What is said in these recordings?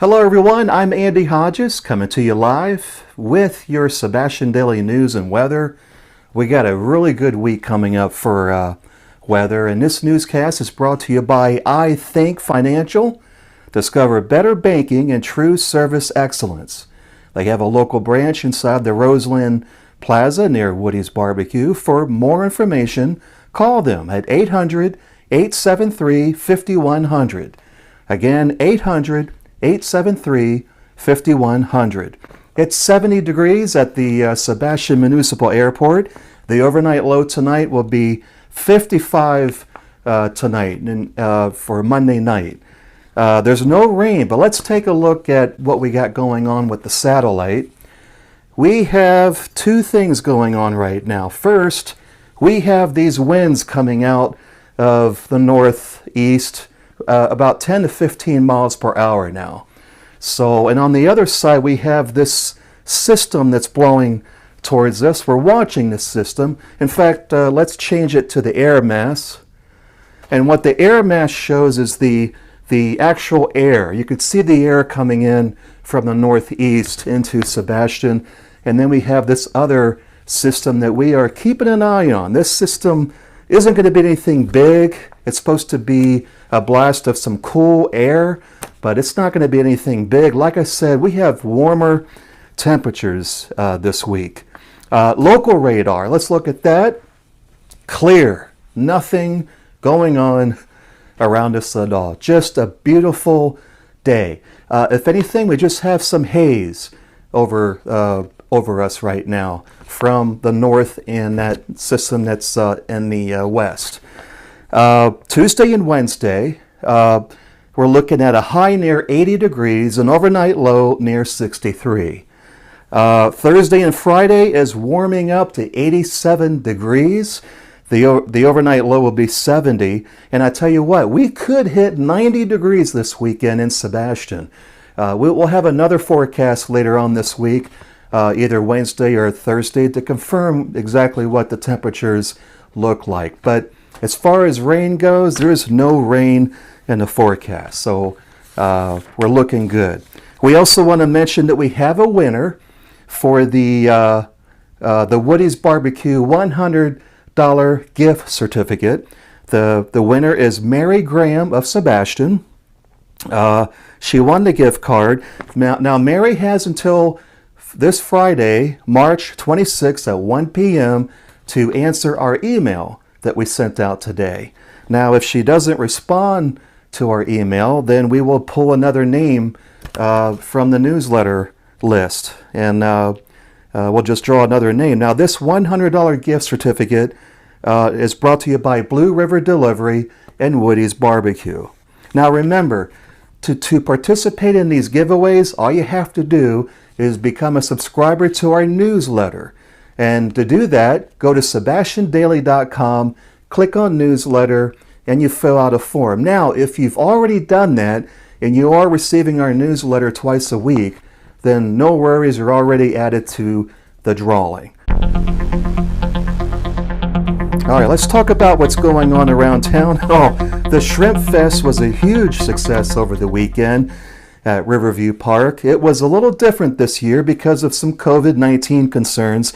Hello everyone, I'm Andy Hodges coming to you live with your Sebastian Daily News and Weather. We got a really good week coming up for weather, and this newscast is brought to you by I Think Financial. Discover better banking and true service excellence. They have a local branch inside the Roseland Plaza near Woody's Barbecue. For more information, call them at 800-873-5100. Again, 800-873-5100. It's 70 degrees at the Sebastian Municipal Airport. The overnight low tonight will be 55 tonight and for Monday night. There's no rain, but let's take a look at what we got going on with the satellite. We have two things going on right now. First, we have these winds coming out of the northeast, about 10 to 15 miles per hour now. So, and on the other side, we have this system that's blowing towards us. We're watching this system. In fact, let's change it to the air mass. And what the air mass shows is the actual air. You could see the air coming in from the northeast into Sebastian. And then we have this other system that we are keeping an eye on. This system isn't going to be anything big. It's supposed to be a blast of some cool air, but it's not going to be anything big. Like I said, we have warmer temperatures this week. Local radar, let's look at that. Clear, nothing going on around us at all. Just a beautiful day. If anything, we just have some haze over us right now from the north in that system that's in the west. Tuesday and Wednesday, we're looking at a high near 80 degrees, an overnight low near 63. Thursday and Friday is warming up to 87 degrees. The overnight low will be 70. And I tell you what, we could hit 90 degrees this weekend in Sebastian. We'll have another forecast later on this week, either Wednesday or Thursday, to confirm exactly what the temperatures look like. But as far as rain goes, there is no rain in the forecast, so we're looking good. We also want to mention that we have a winner for the Woody's Barbecue $100 gift certificate. The winner is Mary Graham of Sebastian. She won the gift card. Now Mary has until this Friday, March 26th at 1 p.m. to answer our email that we sent out today. Now, if she doesn't respond to our email, then we will pull another name from the newsletter list, and we'll just draw another name. Now, this $100 gift certificate is brought to you by Blue River Delivery and Woody's Barbecue. Now, remember, to participate in these giveaways, all you have to do is become a subscriber to our newsletter. And to do that, go to sebastiandaily.com, click on newsletter, and you fill out a form. Now, if you've already done that and you are receiving our newsletter twice a week, then no worries, you're already added to the drawing. All right, let's talk about what's going on around town. Oh, the Shrimp Fest was a huge success over the weekend at Riverview Park. It was a little different this year because of some COVID-19 concerns.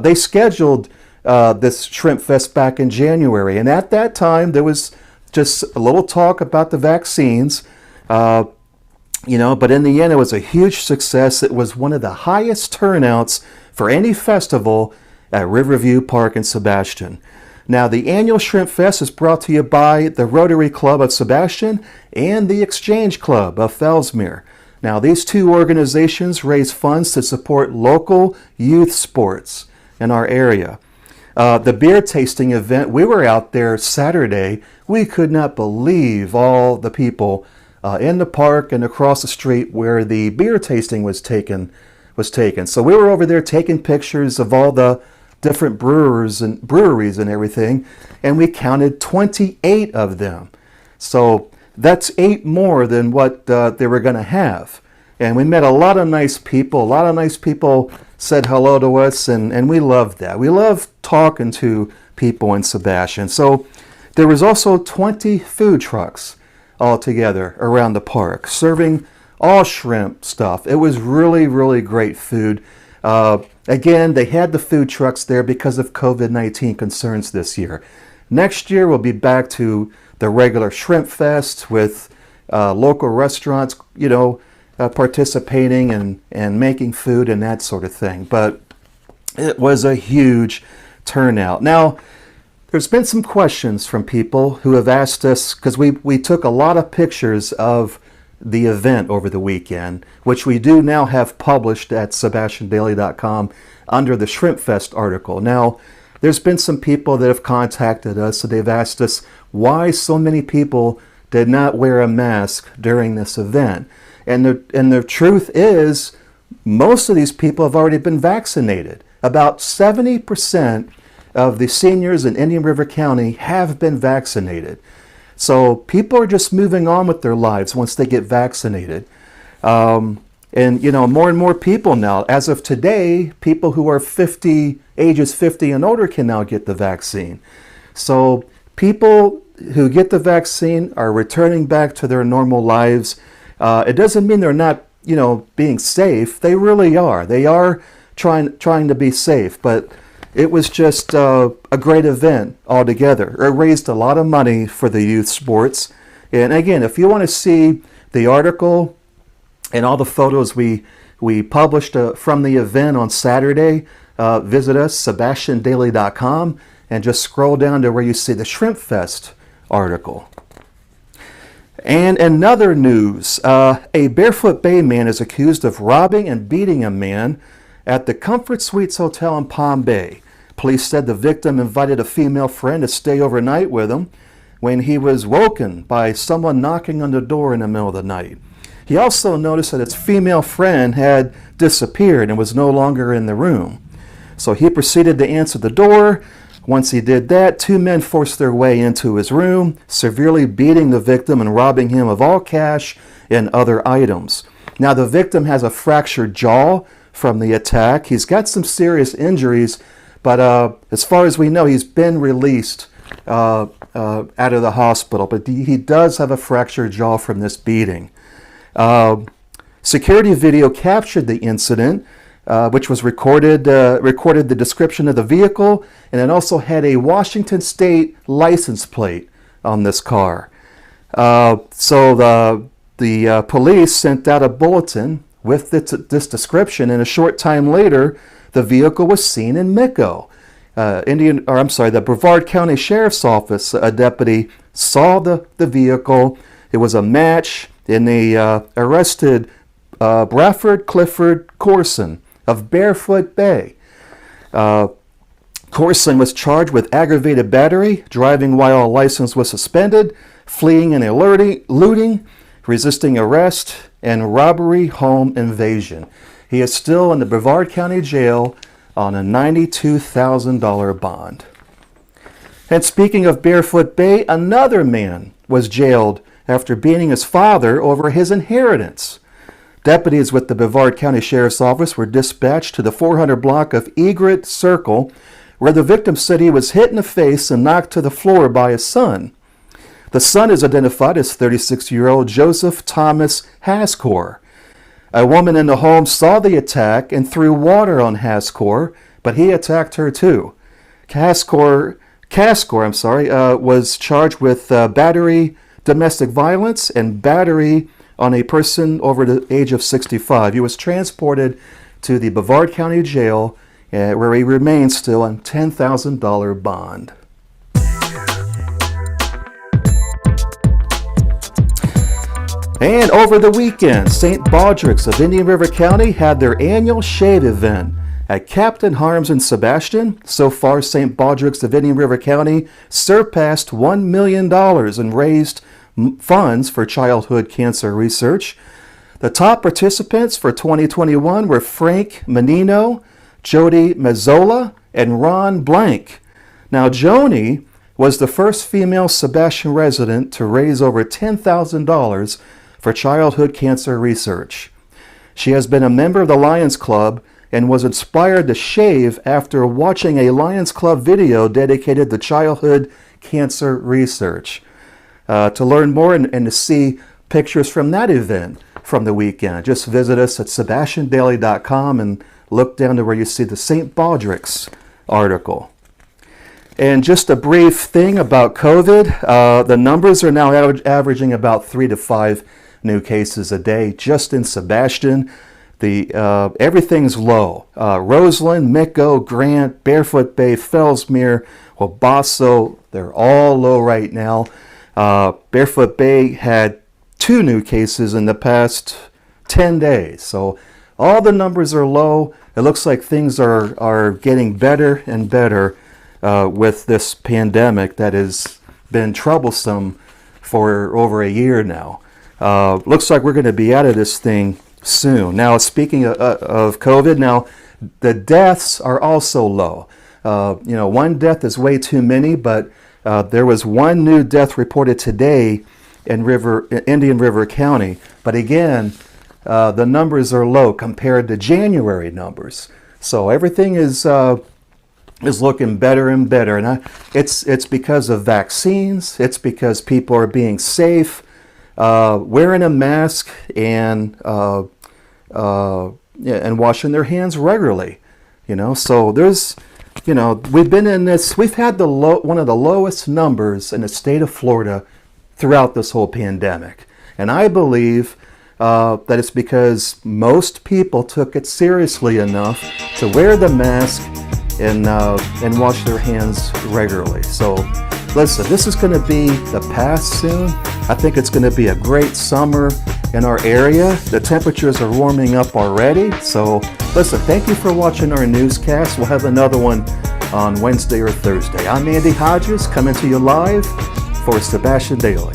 They scheduled this Shrimp Fest back in January, and at that time there was just a little talk about the vaccines, but in the end it was a huge success. It was one of the highest turnouts for any festival at Riverview Park in Sebastian. Now, the annual Shrimp Fest is brought to you by the Rotary Club of Sebastian and the Exchange Club of Fellsmere. Now, these two organizations raise funds to support local youth sports in our area. The beer tasting event, we were out there Saturday. We could not believe all the people in the park and across the street where the beer tasting was taken. So we were over there taking pictures of all the different breweries and everything, and we counted 28 of them. So that's 8 more than what they were going to have. And we met a lot of nice people. A lot of nice people said hello to us, and we loved that. We love talking to people in Sebastian. So there was also 20 food trucks altogether around the park, serving all shrimp stuff. It was really, really great food. Again, they had the food trucks there because of COVID-19 concerns this year. Next year, we'll be back to the regular Shrimp Fest with local restaurants, participating and making food and that sort of thing. But it was a huge turnout. Now, there's been some questions from people who have asked us, because we took a lot of pictures of the event over the weekend, which we do now have published at SebastianDaily.com under the Shrimp Fest article. Now, there's been some people that have contacted us, so they've asked us why so many people did not wear a mask during this event. And the truth is, most of these people have already been vaccinated. About 70% of the seniors in Indian River County have been vaccinated. So people are just moving on with their lives once they get vaccinated. And more and more people now, as of today, people who are ages 50 and older can now get the vaccine. So people who get the vaccine are returning back to their normal lives. It doesn't mean they're not, being safe. They really are. They are trying to be safe, but it was just a great event altogether. It raised a lot of money for the youth sports. And again, if you want to see the article and all the photos we published from the event on Saturday, visit us, SebastianDaily.com, and just scroll down to where you see the Shrimp Fest article. And in other news, a Barefoot Bay man is accused of robbing and beating a man at the Comfort Suites Hotel in Palm Bay. Police said the victim invited a female friend to stay overnight with him when he was woken by someone knocking on the door in the middle of the night. He also noticed that his female friend had disappeared and was no longer in the room. So he proceeded to answer the door. Once he did that, two men forced their way into his room, severely beating the victim and robbing him of all cash and other items. Now, the victim has a fractured jaw from the attack. He's got some serious injuries, but as far as we know, he's been released out of the hospital. But he does have a fractured jaw from this beating. Security video captured the incident, which was recorded the description of the vehicle, and it also had a Washington State license plate on this car. So the police sent out a bulletin with this description, and a short time later, the vehicle was seen in Mico. The Brevard County Sheriff's Office, a deputy saw the vehicle. It was a match, and they arrested Bradford Clifford Corson of Barefoot Bay. Corson was charged with aggravated battery, driving while a license was suspended, fleeing and looting, resisting arrest, and robbery home invasion. He is still in the Brevard County Jail on a $92,000 bond. And speaking of Barefoot Bay, another man was jailed after beating his father over his inheritance. Deputies with the Brevard County Sheriff's Office were dispatched to the 400 block of Egret Circle, where the victim said he was hit in the face and knocked to the floor by his son. The son is identified as 36-year-old Joseph Thomas Hascore. A woman in the home saw the attack and threw water on Hascore, but he attacked her too. Cascore was charged with battery, domestic violence, and battery on a person over the age of 65. He was transported to the Brevard County Jail, where he remains still on $10,000 bond. And over the weekend, St. Baldrick's of Indian River County had their annual shave event at Captain Harms in Sebastian. So far, St. Baldrick's of Indian River County surpassed $1 million and raised funds for childhood cancer research. The top participants for 2021 were Frank Menino, Jody Mazzola, and Ron Blank. Now, Joni was the first female Sebastian resident to raise over $10,000 for childhood cancer research. She has been a member of the Lions Club and was inspired to shave after watching a Lions Club video dedicated to childhood cancer research. To learn more and to see pictures from that event from the weekend. Just visit us at sebastiandaily.com and look down to where you see the St. Baldrick's article. And just a brief thing about COVID, the numbers are now averaging about 3 to 5 new cases a day just in Sebastian. Everything's low. Roseland, Micco, Grant, Barefoot Bay, Fellsmere, Wabasso, they're all low right now. Barefoot Bay had 2 new cases in the past 10 days. So all the numbers are low. It looks like things are getting better and better with this pandemic that has been troublesome for over a year now. Looks like we're going to be out of this thing soon. Now, speaking of COVID, now the deaths are also low. 1 death is way too many, but there was 1 new death reported today in Indian River County. But again, the numbers are low compared to January numbers. So everything is looking better and better, and it's because of vaccines. It's because people are being safe, wearing a mask, and washing their hands regularly. So there's, we've been in this. We've had one of the lowest numbers in the state of Florida throughout this whole pandemic, and I believe that it's because most people took it seriously enough to wear the mask and wash their hands regularly. So listen, this is going to be the past soon. I think it's going to be a great summer in our area. The temperatures are warming up already. So listen, thank you for watching our newscast. We'll have another one on Wednesday or Thursday. I'm Andy Hodges, coming to you live for Sebastian Daily.